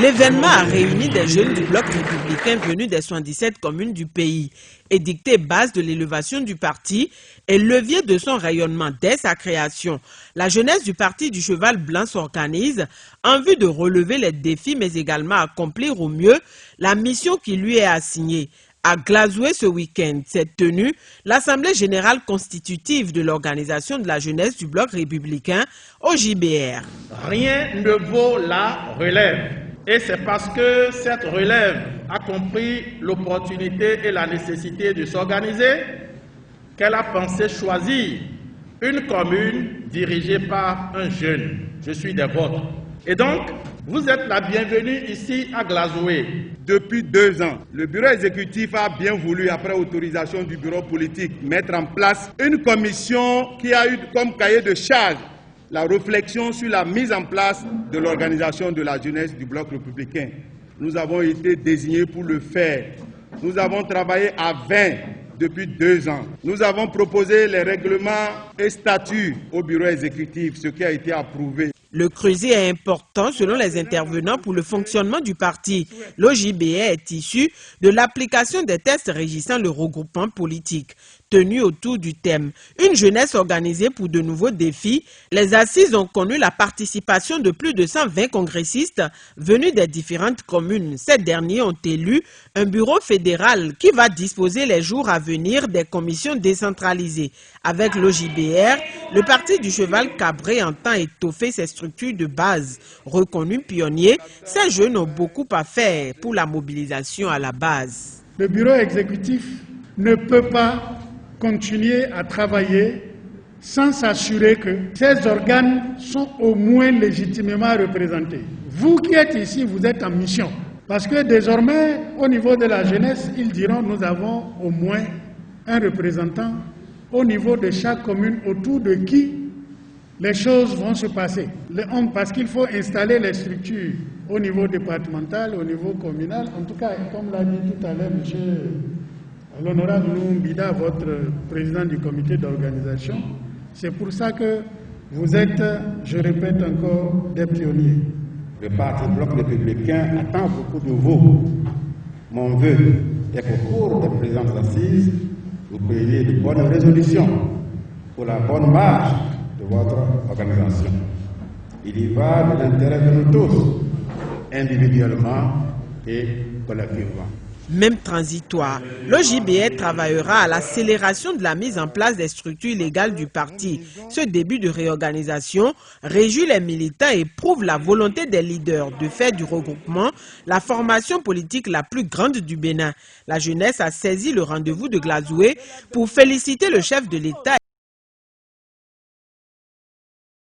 L'événement a réuni des jeunes du bloc républicain venus des 77 communes du pays, édicté base de l'élévation du parti et levier de son rayonnement dès sa création. La jeunesse du parti du Cheval Blanc s'organise en vue de relever les défis mais également accomplir au mieux la mission qui lui est assignée. À Glazoué ce week-end s'est tenue l'Assemblée générale constitutive de l'Organisation de la jeunesse du bloc républicain au JBR. Rien ne vaut la relève. Et c'est parce que cette relève a compris l'opportunité et la nécessité de s'organiser qu'elle a pensé choisir une commune dirigée par un jeune. Je suis des vôtres. Et donc, vous êtes la bienvenue ici à Glazoué. Depuis 2 ans, le bureau exécutif a bien voulu, après autorisation du bureau politique, mettre en place une commission qui a eu comme cahier de charge la réflexion sur la mise en place de l'organisation de la jeunesse du bloc républicain. Nous avons été désignés pour le faire. Nous avons travaillé à 20 depuis 2 ans. Nous avons proposé les règlements et statuts au bureau exécutif, ce qui a été approuvé. Le creuset est important selon les intervenants pour le fonctionnement du parti. L'OJBR est issu de l'application des tests régissant le regroupement politique, tenu autour du thème « Une jeunesse organisée pour de nouveaux défis ». Les assises ont connu la participation de plus de 120 congressistes venus des différentes communes. Ces derniers ont élu un bureau fédéral qui va disposer les jours à venir des commissions décentralisées. Avec l'OJBR, le parti du Cheval Cabré entend étoffer ses structures de base. Reconnus pionniers, ces jeunes ont beaucoup à faire pour la mobilisation à la base. Le bureau exécutif ne peut pas continuer à travailler sans s'assurer que ces organes sont au moins légitimement représentés. Vous qui êtes ici, vous êtes en mission. Parce que désormais, au niveau de la jeunesse, ils diront nous avons au moins un représentant au niveau de chaque commune autour de qui les choses vont se passer. Parce qu'il faut installer les structures au niveau départemental, au niveau communal. En tout cas, comme l'a dit tout à l'heure l'honorable Noumbida, votre président du comité d'organisation, c'est pour ça que vous êtes, je répète encore, des pionniers. Le parti bloc républicain attend beaucoup de vous. Mon vœu est qu'au cours des présentes assises, vous preniez de bonnes résolutions pour la bonne marche de votre organisation. Il y va de l'intérêt de nous tous, individuellement et collectivement. Même transitoire, l'OJBR travaillera à l'accélération de la mise en place des structures légales du parti. Ce début de réorganisation réjouit les militants et prouve la volonté des leaders de faire du regroupement la formation politique la plus grande du Bénin. La jeunesse a saisi le rendez-vous de Glazoué pour féliciter le chef de l'État